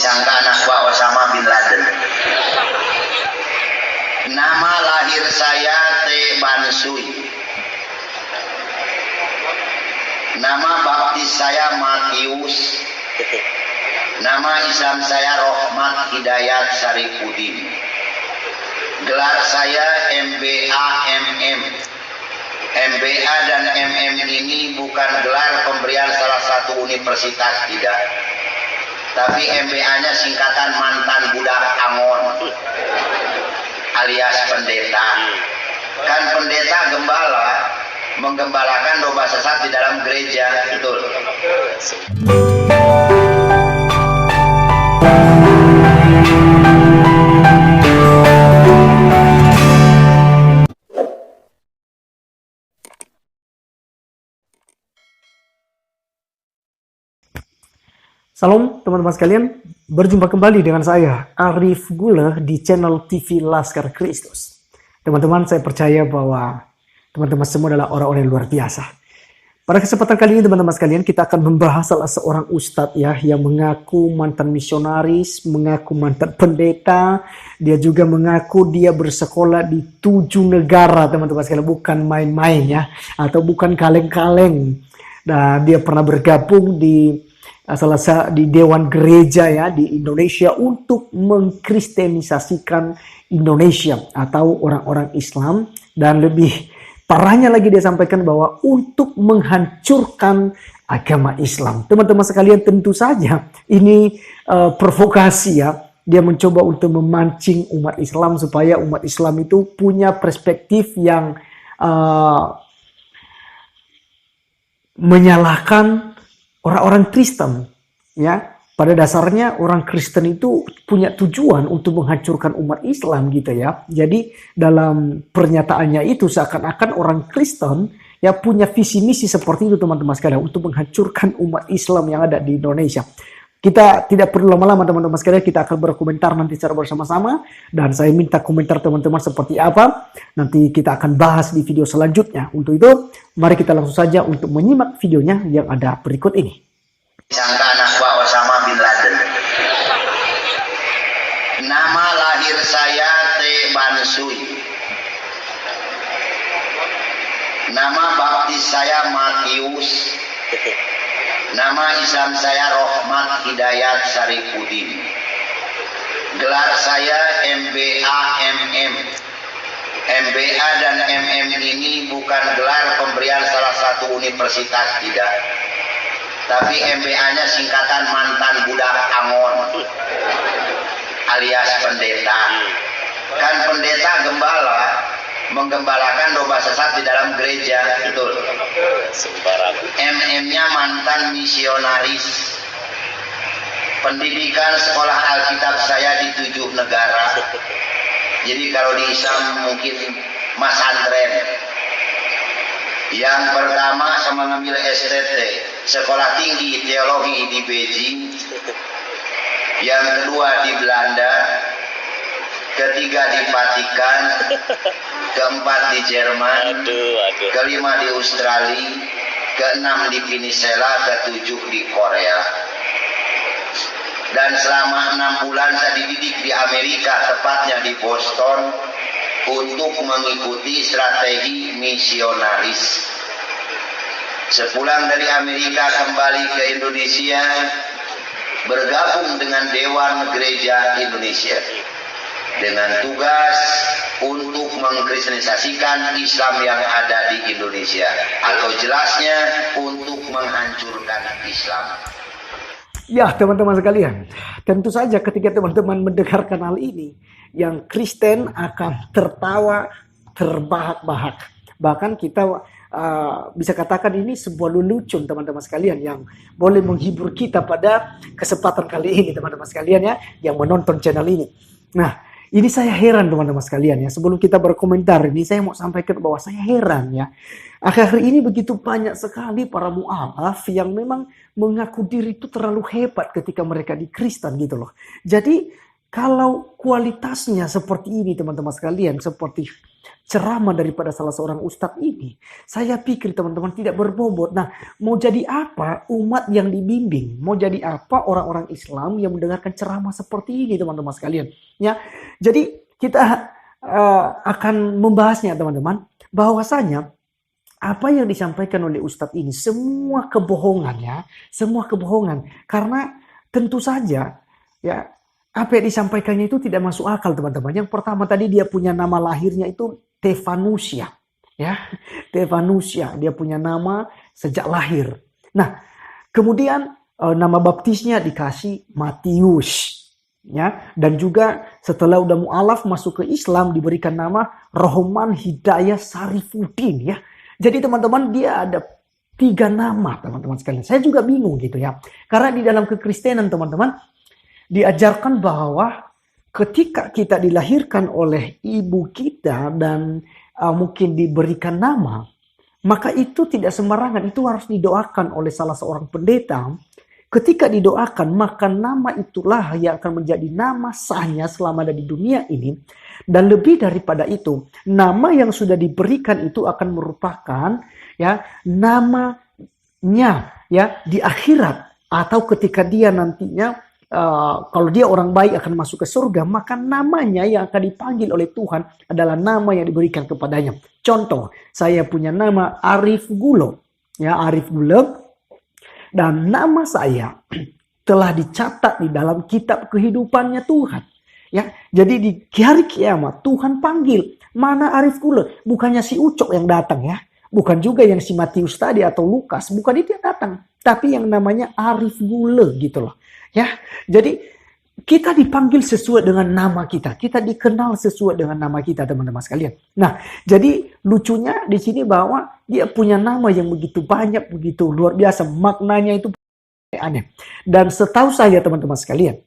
Disangka anak Pak Osama bin Laden. Nama lahir saya T. Bansui. Nama baptis saya Matius. Nama Islam saya Rohmat Hidayat Saripudin. Gelar saya MBA MM. MBA dan MM ini bukan gelar pemberian salah satu universitas, tidak. Tapi MBA-nya singkatan mantan budak Angon alias pendeta. Kan pendeta gembala menggembalakan domba sesat di dalam gereja, betul. Salam teman-teman sekalian, berjumpa kembali dengan saya Arif Gula di channel TV Laskar Kristus. Teman-teman, saya percaya bahwa teman-teman semua adalah orang-orang yang luar biasa. Pada kesempatan kali ini teman-teman sekalian, kita akan membahas salah seorang ustadz ya, yang mengaku mantan misionaris, mengaku mantan pendeta. Dia juga mengaku dia bersekolah di 7 negara teman-teman sekalian, bukan main-main ya, atau bukan kaleng-kaleng. Dan dia pernah bergabung di Dewan Gereja ya di Indonesia untuk mengkristenisasikan Indonesia atau orang-orang Islam, dan lebih parahnya lagi dia sampaikan bahwa untuk menghancurkan agama Islam. Teman-teman sekalian, tentu saja ini provokasi ya. Dia mencoba untuk memancing umat Islam supaya umat Islam itu punya perspektif yang menyalahkan orang-orang Kristen, ya. Pada dasarnya orang Kristen itu punya tujuan untuk menghancurkan umat Islam gitu ya. Jadi dalam pernyataannya itu seakan-akan orang Kristen ya punya visi misi seperti itu teman-teman sekalian, untuk menghancurkan umat Islam yang ada di Indonesia. Kita tidak perlu lama-lama teman-teman sekalian, kita akan berkomentar nanti secara bersama-sama, dan saya minta komentar teman-teman seperti apa. Nanti kita akan bahas di video selanjutnya. Untuk itu, mari kita langsung saja untuk menyimak videonya yang ada berikut ini. Disangka anak Pak Osama bin Laden. Nama lahir saya T. Bansui. Nama baptis saya Matius. Nama Islam saya Rohmat Hidayat Saripudin. Gelar saya MBA MM. MBA dan MM ini bukan gelar pemberian salah satu universitas, tidak. Tapi MBA-nya singkatan mantan budak Angon alias pendeta. Kan pendeta gembala menggembalakan domba sesat di dalam gereja, betul. MM-nya mantan misionaris. Pendidikan sekolah Alkitab saya di 7 negara. Jadi kalau di Islam mungkin masantren. Yang pertama saya mengambil STT, Sekolah Tinggi Teologi di Beijing. Yang kedua di Belanda. Ketiga di Vatikan. Keempat di Jerman. Kelima di Australia. Keenam di Venezuela. Ketujuh di Korea. Dan selama 6 bulan saya dididik di Amerika, tepatnya di Boston, untuk mengikuti strategi misionaris. Sepulang dari Amerika kembali ke Indonesia, bergabung dengan Dewan Gereja Indonesia dengan tugas untuk mengkristenisasikan Islam yang ada di Indonesia, atau jelasnya untuk menghancurkan Islam. Ya teman-teman sekalian, tentu saja ketika teman-teman mendengarkan hal ini, yang Kristen akan tertawa terbahak-bahak. Bahkan kita bisa katakan ini sebuah lelucon teman-teman sekalian, yang boleh menghibur kita pada kesempatan kali ini teman-teman sekalian ya, yang menonton channel ini. Nah, ini saya heran teman-teman sekalian ya. Sebelum kita berkomentar ini, saya mau sampaikan bahwa saya heran ya. Akhir-akhir ini begitu banyak sekali para mu'alaf yang memang mengaku diri itu terlalu hebat ketika mereka di Kristen gitu loh. Jadi kalau kualitasnya seperti ini teman-teman sekalian, seperti ceramah daripada salah seorang ustadz ini, saya pikir teman-teman tidak berbobot. Nah, mau jadi apa umat yang dibimbing? Mau jadi apa orang-orang Islam yang mendengarkan ceramah seperti ini, teman-teman sekalian? Ya, jadi kita akan membahasnya, teman-teman, bahwasanya apa yang disampaikan oleh ustadz ini semua kebohongan, ya, semua kebohongan. Karena tentu saja, ya, apa yang disampaikannya itu tidak masuk akal, teman-teman. Yang pertama tadi dia punya nama lahirnya itu Stefanusia, ya, Stefanusia, dia punya nama sejak lahir. Nah, kemudian nama baptisnya dikasih Matius, ya, dan juga setelah udah mualaf masuk ke Islam diberikan nama Rohman Hidayah Sarifuddin, ya. Jadi teman-teman, dia ada 3 nama, teman-teman sekalian. Saya juga bingung gitu, ya, karena di dalam kekristenan, teman-teman, diajarkan bahwa ketika kita dilahirkan oleh ibu kita dan mungkin diberikan nama, maka itu tidak sembarangan, itu harus didoakan oleh salah seorang pendeta. Ketika didoakan, maka nama itulah yang akan menjadi nama sahnya selama ada di dunia ini. Dan lebih daripada itu, nama yang sudah diberikan itu akan merupakan, ya, namanya, ya, di akhirat atau ketika dia nantinya kalau dia orang baik akan masuk ke surga, maka namanya yang akan dipanggil oleh Tuhan adalah nama yang diberikan kepadanya. Contoh, saya punya nama Arif Gulo, ya, Arif Gulo, dan nama saya telah dicatat di dalam kitab kehidupannya Tuhan. Ya, jadi di hari kiamat Tuhan panggil, mana Arif Gulo? Bukannya si Ucok yang datang, ya, bukan juga yang si Matius tadi atau Lukas, bukan itu yang datang, tapi yang namanya Arif Gulo gitu loh. Ya, jadi kita dipanggil sesuai dengan nama kita. Kita dikenal sesuai dengan nama kita, teman-teman sekalian. Nah, jadi lucunya di sini bahwa dia punya nama yang begitu banyak, begitu luar biasa. Maknanya itu aneh. Dan setahu saya, teman-teman sekalian,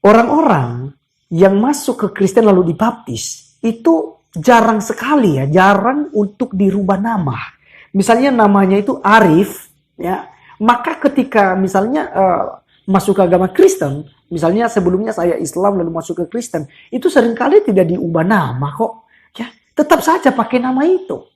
orang-orang yang masuk ke Kristen lalu dibaptis, itu jarang sekali, ya, jarang untuk dirubah nama. Misalnya namanya itu Arif, ya. Maka ketika misalnya masuk ke agama Kristen, misalnya sebelumnya saya Islam lalu masuk ke Kristen, itu seringkali tidak diubah nama kok, ya, tetap saja pakai nama itu,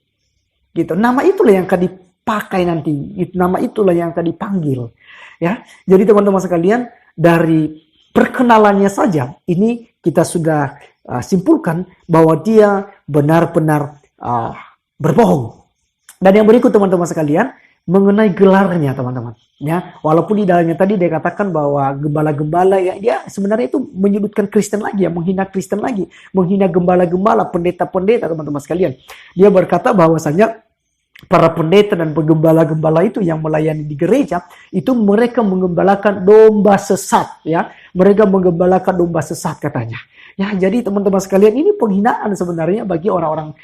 gitu. Nama itulah yang akan dipakai nanti, nama itulah yang akan dipanggil, ya. Jadi teman-teman sekalian, dari perkenalannya saja ini kita sudah simpulkan bahwa dia benar-benar berbohong. Dan yang berikut, teman-teman sekalian, mengenai gelarnya, teman-teman, ya, walaupun di dalamnya tadi dia katakan bahwa gembala-gembala, ya, dia sebenarnya itu menyudutkan Kristen lagi, ya, menghina Kristen lagi, menghina gembala-gembala, pendeta-pendeta, teman-teman sekalian. Dia berkata bahwasanya para pendeta dan penggembala-gembala itu yang melayani di gereja itu mereka menggembalakan domba sesat, ya, mereka menggembalakan domba sesat katanya. Ya, jadi teman-teman sekalian, ini penghinaan sebenarnya bagi orang-orang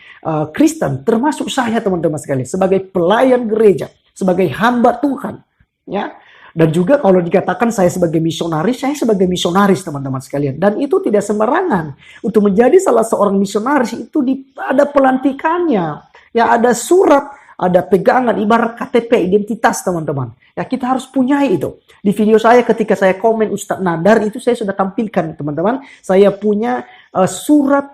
Kristen, termasuk saya, teman-teman sekalian, sebagai pelayan gereja, sebagai hamba Tuhan, ya. Dan juga kalau dikatakan saya sebagai misionaris, saya sebagai misionaris, teman-teman sekalian. Dan itu tidak sembarangan. Untuk menjadi salah seorang misionaris itu ada pelantikannya, ya, ada surat, ada pegangan, ibarat KTP, identitas, teman-teman. Ya, kita harus punya itu. Di video saya ketika saya komen Ustadz Nadar itu saya sudah tampilkan, teman-teman. Saya punya surat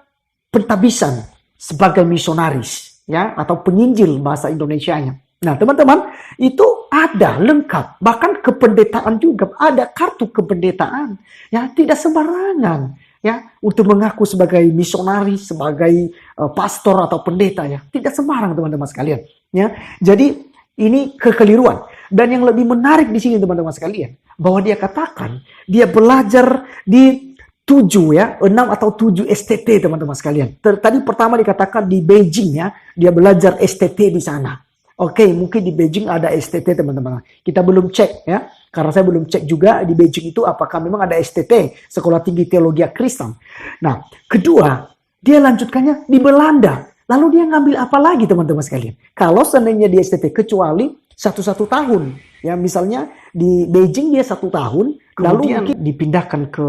pentabisan sebagai misionaris, ya, atau penginjil bahasa Indonesianya. Nah, teman-teman, itu ada lengkap. Bahkan kependetaan juga ada kartu kependetaan. Ya, tidak sembarangan, ya, untuk mengaku sebagai misionaris, sebagai pastor atau pendeta, ya. Tidak sembarang, teman-teman sekalian, ya. Jadi ini kekeliruan. Dan yang lebih menarik di sini, teman-teman sekalian, bahwa dia katakan dia belajar di 6 atau 7 STT, teman-teman sekalian. Tadi pertama dikatakan di Beijing, ya, dia belajar STT di sana. Oke, mungkin di Beijing ada STT, teman-teman. Kita belum cek, ya, karena saya belum cek juga di Beijing itu apakah memang ada STT, Sekolah Tinggi Teologi Kristen. Nah, kedua, dia lanjutkannya di Belanda. Lalu dia ngambil apa lagi, teman-teman sekalian? Kalau seandainya di STT, kecuali satu tahun, ya, misalnya di Beijing dia 1 tahun, lalu mungkin dipindahkan ke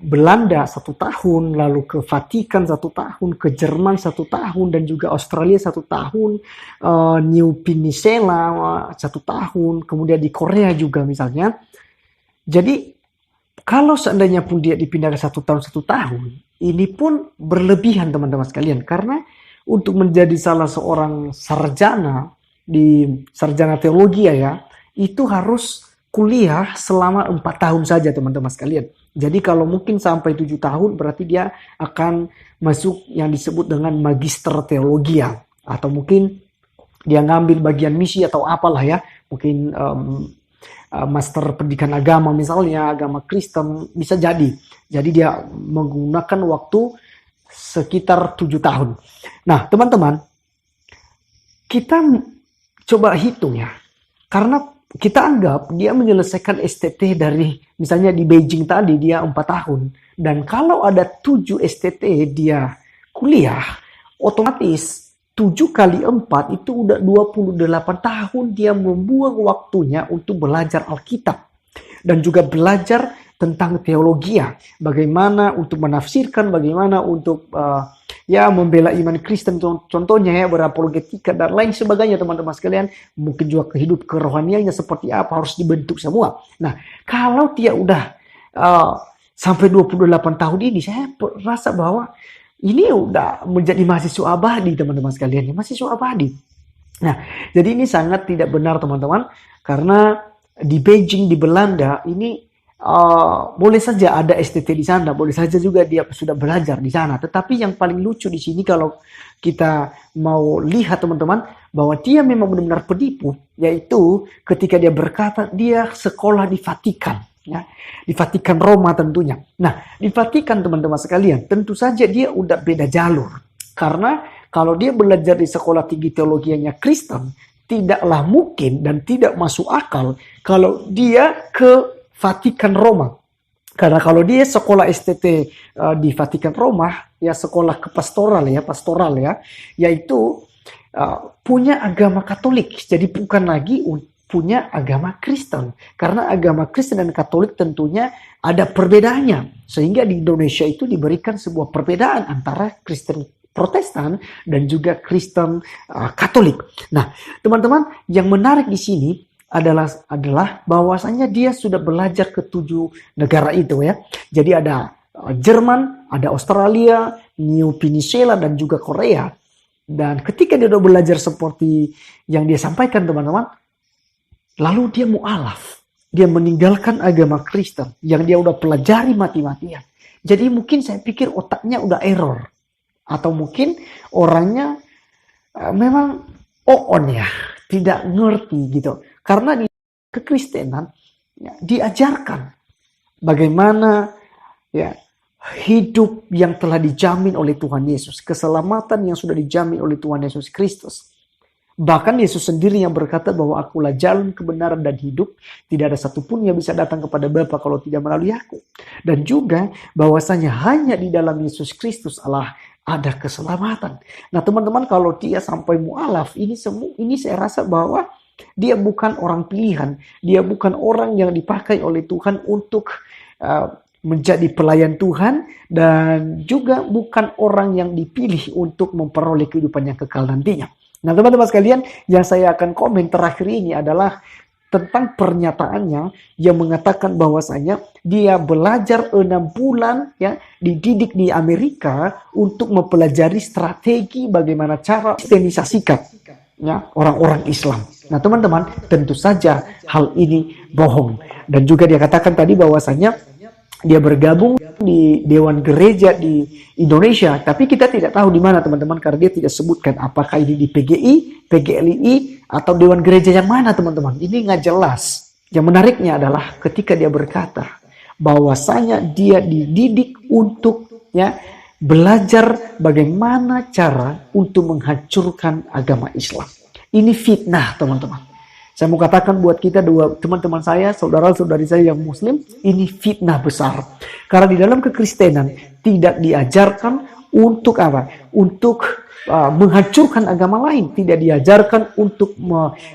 Belanda 1 tahun, lalu ke Vatikan 1 tahun, ke Jerman 1 tahun, dan juga Australia 1 tahun, New Peninsula 1 tahun, kemudian di Korea juga misalnya. Jadi kalau seandainya pun dia dipindahkan 1 tahun, ini pun berlebihan teman-teman sekalian. Karena untuk menjadi salah seorang sarjana di sarjana teologi ya, itu harus kuliah selama 4 tahun saja teman-teman sekalian. Jadi kalau mungkin sampai 7 tahun berarti dia akan masuk yang disebut dengan magister teologi ya. Atau mungkin dia ngambil bagian misi atau apalah ya. Mungkin master pendidikan agama misalnya, agama Kristen, bisa jadi. Jadi dia menggunakan waktu sekitar 7 tahun. Nah teman-teman, kita coba hitung ya. Karena kita anggap dia menyelesaikan STT dari misalnya di Beijing tadi dia 4 tahun. Dan kalau ada 7 STT dia kuliah, otomatis 7 kali 4 itu udah 28 tahun dia membuang waktunya untuk belajar Alkitab. Dan juga belajar tentang teologi ya. Bagaimana untuk menafsirkan, bagaimana untuk membela iman Kristen contohnya ya, berapologetika dan lain sebagainya teman-teman sekalian. Mungkin juga kehidupan kerohaniannya seperti apa harus dibentuk semua. Nah, kalau dia udah sampai 28 tahun ini, saya rasa bahwa ini udah menjadi mahasiswa abadi teman-teman sekalian, mahasiswa abadi. Nah, jadi ini sangat tidak benar teman-teman, karena di Beijing di Belanda ini boleh saja ada STT di sana, boleh saja juga dia sudah belajar di sana. Tetapi yang paling lucu di sini kalau kita mau lihat teman-teman, bahwa dia memang benar-benar penipu, yaitu ketika dia berkata dia sekolah di Vatikan. Ya, di Vatikan Roma tentunya. Nah, di Vatikan teman-teman sekalian, tentu saja dia udah beda jalur. Karena kalau dia belajar di sekolah tinggi teologianya Kristen, tidaklah mungkin dan tidak masuk akal kalau dia ke Vatikan Roma. Karena kalau dia sekolah STT di Vatikan Roma, ya sekolah pastoral ya, yaitu punya agama Katolik. Jadi bukan lagi punya agama Kristen. Karena agama Kristen dan Katolik tentunya ada perbedaannya. Sehingga di Indonesia itu diberikan sebuah perbedaan antara Kristen Protestan dan juga Kristen Katolik. Nah, teman-teman, yang menarik di sini adalah bahwasanya dia sudah belajar ke 7 negara itu ya. Jadi ada Jerman, ada Australia, New Peninsula dan juga Korea. Dan ketika dia sudah belajar seperti yang dia sampaikan teman-teman, lalu dia mu'alaf. Dia meninggalkan agama Kristen yang dia udah pelajari mati-matian. Jadi mungkin saya pikir otaknya udah error. Atau mungkin orangnya memang on ya. Tidak ngerti gitu. Karena di kekristenan ya, diajarkan bagaimana ya hidup yang telah dijamin oleh Tuhan Yesus. Keselamatan yang sudah dijamin oleh Tuhan Yesus Kristus. Bahkan Yesus sendiri yang berkata bahwa akulah jalan kebenaran dan hidup. Tidak ada satupun yang bisa datang kepada Bapa kalau tidak melalui aku. Dan juga bahwasanya hanya di dalam Yesus Kristus Allah ada keselamatan. Nah teman-teman, kalau dia sampai mu'alaf, ini saya rasa bahwa dia bukan orang pilihan. Dia bukan orang yang dipakai oleh Tuhan untuk menjadi pelayan Tuhan. Dan juga bukan orang yang dipilih untuk memperoleh kehidupan yang kekal nantinya. Nah teman-teman sekalian, yang saya akan komen terakhir ini adalah tentang pernyataannya yang mengatakan bahwasanya dia belajar 6 bulan ya dididik di Amerika untuk mempelajari strategi bagaimana cara kristenisasikan ya orang-orang Islam. Nah teman-teman, tentu saja hal ini bohong. Dan juga dia katakan tadi bahwasanya dia bergabung di Dewan Gereja di Indonesia, tapi kita tidak tahu di mana teman-teman, karena dia tidak sebutkan apakah ini di PGI, PGLI, atau Dewan Gereja yang mana teman-teman. Ini nggak jelas. Yang menariknya adalah ketika dia berkata bahwasanya dia dididik untuk ya belajar bagaimana cara untuk menghancurkan agama Islam. Ini fitnah teman-teman. Saya mau katakan buat kita teman-teman saya, saudara-saudari saya yang muslim, ini fitnah besar. Karena di dalam kekristenan tidak diajarkan untuk apa? Untuk menghancurkan agama lain. Tidak diajarkan untuk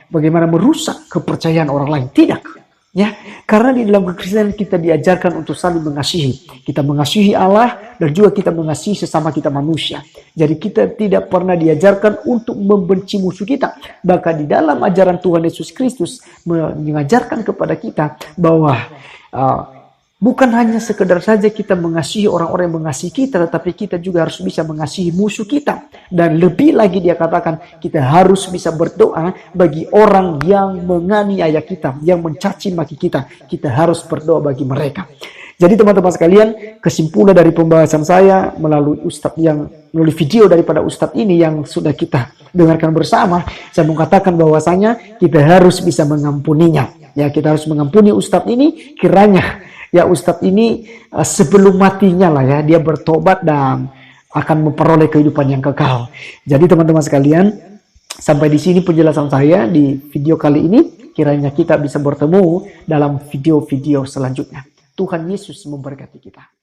bagaimana merusak kepercayaan orang lain. Tidak. Ya, karena di dalam kekristenan kita diajarkan untuk saling mengasihi. Kita mengasihi Allah dan juga kita mengasihi sesama kita manusia. Jadi kita tidak pernah diajarkan untuk membenci musuh kita. Bahkan di dalam ajaran Tuhan Yesus Kristus mengajarkan kepada kita bahwa Bukan hanya sekedar saja kita mengasihi orang-orang yang mengasihi kita, tetapi kita juga harus bisa mengasihi musuh kita. Dan lebih lagi dia katakan, kita harus bisa berdoa bagi orang yang menganiaya kita, yang mencaci maki kita. Kita harus berdoa bagi mereka. Jadi teman-teman sekalian, kesimpulan dari pembahasan saya melalui video daripada Ustadz ini yang sudah kita dengarkan bersama, saya mengatakan bahwasanya kita harus bisa mengampuninya. Ya, kita harus mengampuni Ustadz ini, kiranya ya Ustadz ini sebelum matinya lah ya, dia bertobat dan akan memperoleh kehidupan yang kekal. Jadi teman-teman sekalian, sampai di sini penjelasan saya di video kali ini. Kiranya kita bisa bertemu dalam video-video selanjutnya. Tuhan Yesus memberkati kita.